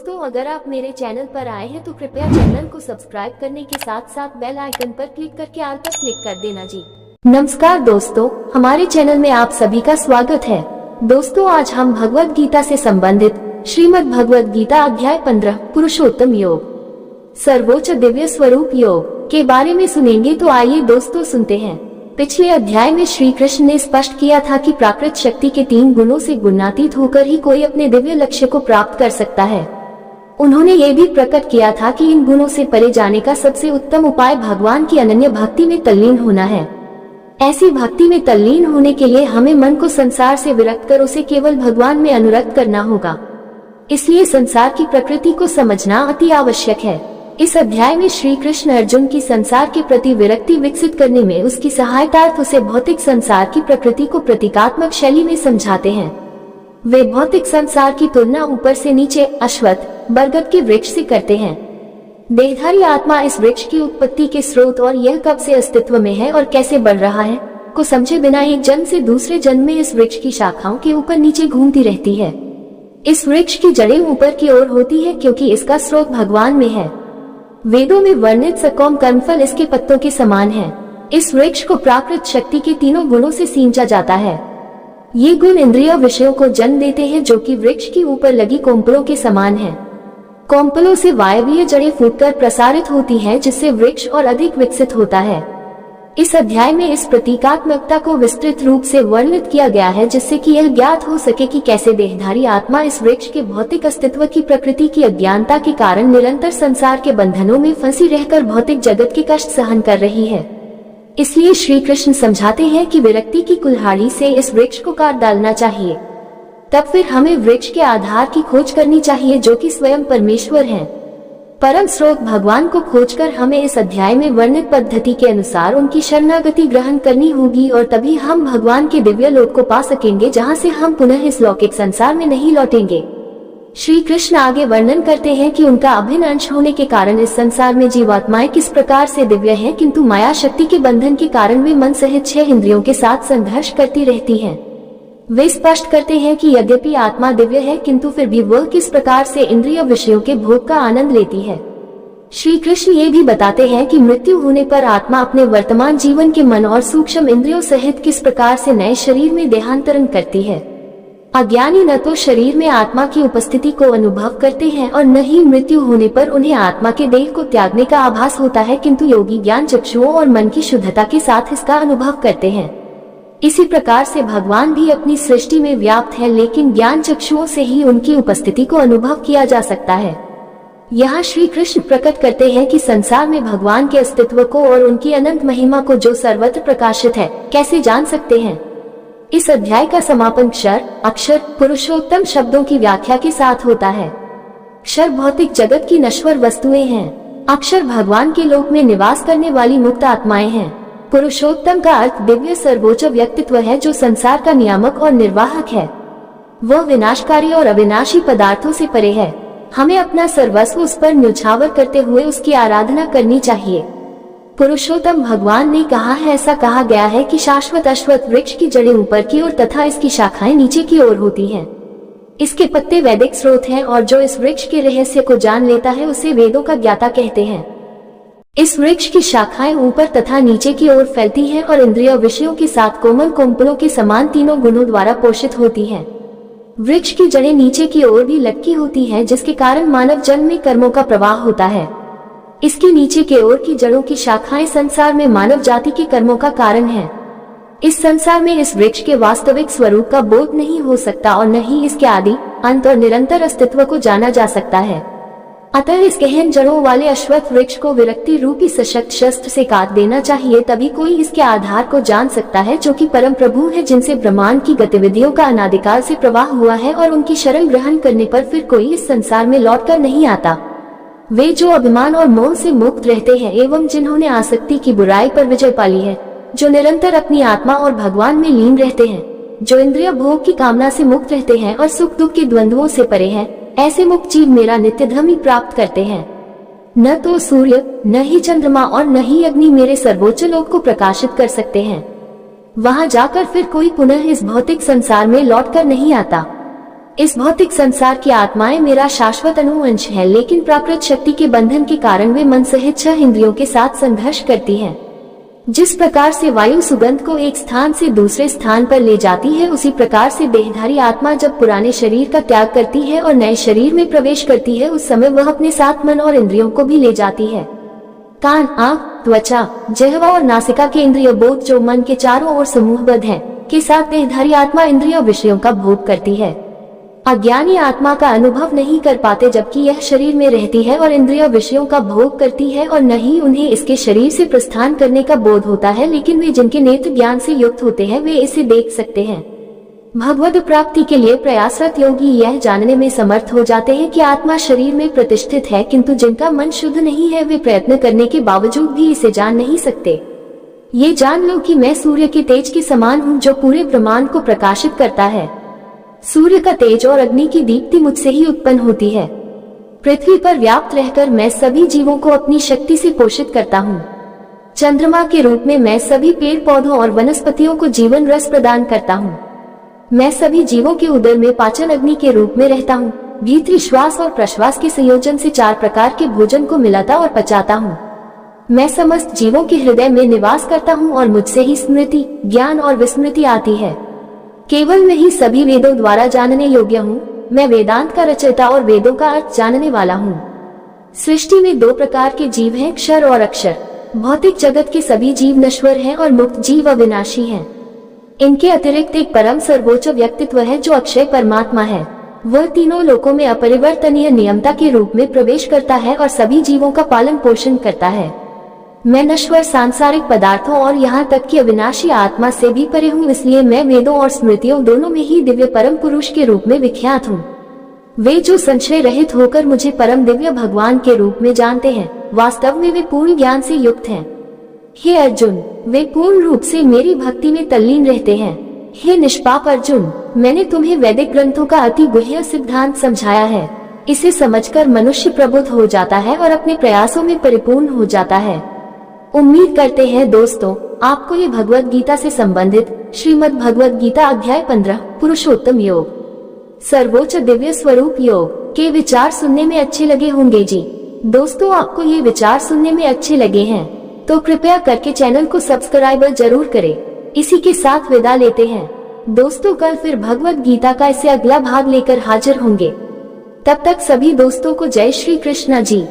दोस्तों, अगर आप मेरे चैनल पर आए हैं तो कृपया चैनल को सब्सक्राइब करने के साथ साथ बेल आइकन पर क्लिक करके ऑल पर क्लिक कर देना जी। नमस्कार दोस्तों, हमारे चैनल में आप सभी का स्वागत है। दोस्तों, आज हम भगवद गीता से संबंधित श्रीमद् भगवद गीता अध्याय 15 पुरुषोत्तम योग सर्वोच्च दिव्य स्वरूप योग के बारे में सुनेंगे। तो आइए दोस्तों सुनते हैं। पिछले अध्याय में श्री कृष्ण ने स्पष्ट किया था कि प्राकृत शक्ति के 3 गुणों से गुणातीत होकर ही कोई अपने दिव्य लक्ष्य को प्राप्त कर सकता है। उन्होंने ये भी प्रकट किया था कि इन गुणों से परे जाने का सबसे उत्तम उपाय भगवान की अनन्य भक्ति में तल्लीन होना है। ऐसी भक्ति में तल्लीन होने के लिए हमें मन को संसार से विरक्त कर उसे केवल भगवान में अनुरक्त करना होगा। इसलिए संसार की प्रकृति को समझना अति आवश्यक है। इस अध्याय में श्री कृष्ण अर्जुन की संसार के प्रति विरक्ति विकसित करने में उसकी सहायतार्थ उसे भौतिक संसार की प्रकृति को प्रतीकात्मक शैली में समझाते हैं। वे भौतिक संसार की तुलना ऊपर से नीचे अश्वत्थ बरगद के वृक्ष से करते हैं। देहधारी आत्मा इस वृक्ष की उत्पत्ति के स्रोत और यह कब से अस्तित्व में है और कैसे बढ़ रहा है को समझे बिना एक जन्म से दूसरे जन्म में इस वृक्ष की शाखाओं के ऊपर नीचे घूमती रहती है। इस वृक्ष की जड़ें ऊपर की ओर होती है क्योंकि इसका स्रोत भगवान में है। वेदों में वर्णित सकौम कर्मफल इसके पत्तों के समान है। इस वृक्ष को प्राकृत शक्ति के 3 गुणों से सींचा जाता है। ये गुण इंद्रिय विषयों को जन्म देते हैं जो कि वृक्ष की ऊपर लगी कोम्पलों के समान है। कोम्पलों से वायवीय जड़ें फूटकर प्रसारित होती हैं जिससे वृक्ष और अधिक विकसित होता है। इस अध्याय में इस प्रतीकात्मकता को विस्तृत रूप से वर्णित किया गया है जिससे कि यह ज्ञात हो सके कि कैसे देहधारी आत्मा इस वृक्ष के भौतिक अस्तित्व की प्रकृति की अज्ञानता के कारण निरंतर संसार के बंधनों में फंसी रहकर भौतिक जगत के कष्ट सहन कर रही है। इसलिए श्री कृष्ण समझाते हैं कि विरक्ति की कुल्हाड़ी से इस वृक्ष को काट डालना चाहिए। तब फिर हमें वृक्ष के आधार की खोज करनी चाहिए जो कि स्वयं परमेश्वर हैं। परम स्रोत भगवान को खोजकर हमें इस अध्याय में वर्णित पद्धति के अनुसार उनकी शरणागति ग्रहण करनी होगी और तभी हम भगवान के दिव्य लोक को पा सकेंगे जहां से हम पुनः इस लौकिक संसार में नहीं लौटेंगे। श्री कृष्ण आगे वर्णन करते हैं कि उनका अभिन्न अंश होने के कारण इस संसार में जीवात्माएं किस प्रकार से दिव्य हैं, किंतु माया शक्ति के बंधन के कारण वे मन सहित 6 इंद्रियों के साथ संघर्ष करती रहती हैं। वे स्पष्ट करते हैं कि यद्यपि आत्मा दिव्य है किंतु फिर भी वह किस प्रकार से इंद्रिय विषयों के भोग का आनंद लेती है। श्री कृष्ण ये भी बताते हैं कि मृत्यु होने पर आत्मा अपने वर्तमान जीवन के मन और सूक्ष्म इंद्रियों सहित किस प्रकार से नए शरीर में देहांतरण करती है। अज्ञानी न तो शरीर में आत्मा की उपस्थिति को अनुभव करते हैं और न ही मृत्यु होने पर उन्हें आत्मा के देह को त्यागने का आभास होता है, किंतु योगी ज्ञान चक्षुओं और मन की शुद्धता के साथ इसका अनुभव करते हैं। इसी प्रकार से भगवान भी अपनी सृष्टि में व्याप्त है, लेकिन ज्ञान चक्षुओं से ही उनकी उपस्थिति को अनुभव किया जा सकता है। यहाँ श्री कृष्ण प्रकट करते हैं कि संसार में भगवान के अस्तित्व को और उनकी अनंत महिमा को जो सर्वत्र प्रकाशित है कैसे जान सकते हैं। इस अध्याय का समापन क्षर अक्षर पुरुषोत्तम शब्दों की व्याख्या के साथ होता है। क्षर भौतिक जगत की नश्वर वस्तुएं हैं। अक्षर भगवान के लोक में निवास करने वाली मुक्त आत्माएं हैं। पुरुषोत्तम का अर्थ दिव्य सर्वोच्च व्यक्तित्व है जो संसार का नियामक और निर्वाहक है। वह विनाशकारी और अविनाशी पदार्थों से परे है। हमें अपना सर्वस्व उस पर न्यौछावर करते हुए उसकी आराधना करनी चाहिए। पुरुषोत्तम भगवान ने कहा है, ऐसा कहा गया है कि शाश्वत अश्वत्थ वृक्ष की जड़ें ऊपर की ओर तथा इसकी शाखाएं नीचे की ओर होती हैं। इसके पत्ते वैदिक स्रोत हैं और जो इस वृक्ष के रहस्य को जान लेता है उसे वेदों का ज्ञाता कहते हैं। इस वृक्ष की शाखाएं ऊपर तथा नीचे की ओर फैलती हैं और इंद्रिय विषयों के साथ कोमल कोम्पलों के समान 3 गुणों द्वारा पोषित होती हैं। वृक्ष की जड़ें नीचे की ओर भी लटकी होती हैं जिसके कारण मानव जन्म में कर्मों का प्रवाह होता है। इसकी नीचे के ओर की जड़ों की शाखाएं संसार में मानव जाति के कर्मों का कारण है। इस संसार में इस वृक्ष के वास्तविक स्वरूप का बोध नहीं हो सकता और न ही इसके आदि अंत और निरंतर अस्तित्व को जाना जा सकता है। अतः इस गहन जड़ों वाले अश्वत्थ वृक्ष को विरक्ति रूपी सशक्त शस्त्र से काट देना चाहिए, तभी कोई इसके आधार को जान सकता है जो कि परम प्रभु है, जिनसे ब्रह्मांड की गतिविधियों का अनादिकाल से प्रवाह हुआ है और उनकी शरण ग्रहण करने पर फिर कोई इस संसार में लौटकर नहीं आता। वे जो अभिमान और मोह से मुक्त रहते हैं एवं जिन्होंने आसक्ति की बुराई पर विजय पाली है, जो निरंतर अपनी आत्मा और भगवान में लीन रहते हैं, जो इंद्रिय भोग की कामना से मुक्त रहते हैं और सुख दुख के द्वंद्वों से परे हैं, ऐसे मुक्त जीव मेरा नित्य धर्म ही प्राप्त करते हैं। न तो सूर्य, न ही चंद्रमा और न ही अग्नि मेरे सर्वोच्च लोक को प्रकाशित कर सकते हैं। वहां जाकर फिर कोई पुनः इस भौतिक संसार में लौटकर नहीं आता। इस भौतिक संसार की आत्माएं मेरा शाश्वत अनुवंश है, लेकिन प्राकृत शक्ति के बंधन के कारण वे मन सहित 6 इंद्रियों के साथ संघर्ष करती हैं। जिस प्रकार से वायु सुगंध को एक स्थान से दूसरे स्थान पर ले जाती है, उसी प्रकार से देहधारी आत्मा जब पुराने शरीर का त्याग करती है और नए शरीर में प्रवेश करती है, उस समय वह अपने साथ मन और इंद्रियों को भी ले जाती है। कान, आँख, त्वचा, जिह्वा और नासिका के इंद्रिय बोध जो मन के चारों ओर समूहबद्ध हैं, के साथ देहधारी आत्मा इंद्रिय विषयों का भोग करती है। अज्ञानी आत्मा का अनुभव नहीं कर पाते, जबकि यह शरीर में रहती है और इंद्रिय विषयों का भोग करती है, और न ही उन्हें इसके शरीर से प्रस्थान करने का बोध होता है, लेकिन वे जिनके नेत्र ज्ञान से युक्त होते हैं वे इसे देख सकते हैं। भगवद प्राप्ति के लिए प्रयासरत योगी यह जानने में समर्थ हो जाते हैं कि आत्मा शरीर में प्रतिष्ठित है, किंतु जिनका मन शुद्ध नहीं है वे प्रयत्न करने के बावजूद भी इसे जान नहीं सकते। ये जान लो कि मैं सूर्य के तेज के समान हूँ जो पूरे ब्रह्मांड को प्रकाशित करता है। सूर्य का तेज और अग्नि की दीप्ति मुझसे ही उत्पन्न होती है। पृथ्वी पर व्याप्त रहकर मैं सभी जीवों को अपनी शक्ति से पोषित करता हूँ। चंद्रमा के रूप में मैं सभी पेड़ पौधों और वनस्पतियों को जीवन रस प्रदान करता हूँ। मैं सभी जीवों के उदर में पाचन अग्नि के रूप में रहता हूँ। भीतरी श्वास और प्रश्वास के संयोजन से 4 प्रकार के भोजन को मिलाता और पचाता हूँ। मैं समस्त जीवों के हृदय में निवास करता हूँ और मुझसे ही स्मृति, ज्ञान और विस्मृति आती है। केवल मैं ही सभी वेदों द्वारा जानने योग्य हूँ। मैं वेदांत का रचयिता और वेदों का अर्थ जानने वाला हूँ। सृष्टि में 2 प्रकार के जीव हैं, क्षर और अक्षर। भौतिक जगत के सभी जीव नश्वर हैं और मुक्त जीव अविनाशी हैं। इनके अतिरिक्त एक परम सर्वोच्च व्यक्तित्व है जो अक्षय परमात्मा है। वह तीनों लोकों में अपरिवर्तनीय नियमता के रूप में प्रवेश करता है और सभी जीवों का पालन पोषण करता है। मैं नश्वर सांसारिक पदार्थों और यहाँ तक कि अविनाशी आत्मा से भी परे हूँ, इसलिए मैं वेदों और स्मृतियों दोनों में ही दिव्य परम पुरुष के रूप में विख्यात हूँ। वे जो संशय रहित होकर मुझे परम दिव्य भगवान के रूप में जानते हैं, वास्तव में वे पूर्ण ज्ञान से युक्त हैं। हे अर्जुन, वे पूर्ण रूप से मेरी भक्ति में तल्लीन रहते हैं। हे निष्पाप अर्जुन, मैंने तुम्हें वैदिक ग्रंथों का अति गुह्य सिद्धांत समझाया है। इसे समझकर मनुष्य प्रबुद्ध हो जाता है और अपने प्रयासों में परिपूर्ण हो जाता है। उम्मीद करते हैं दोस्तों आपको ये भगवद गीता से संबंधित श्रीमद् भगवद गीता अध्याय 15 पुरुषोत्तम योग सर्वोच्च दिव्य स्वरूप योग के विचार सुनने में अच्छे लगे होंगे जी। दोस्तों आपको ये विचार सुनने में अच्छे लगे हैं तो कृपया करके चैनल को सब्सक्राइब जरूर करें। इसी के साथ विदा लेते हैं दोस्तों, कल फिर भगवद गीता का इससे अगला भाग लेकर हाजिर होंगे। तब तक सभी दोस्तों को जय श्री कृष्णा जी।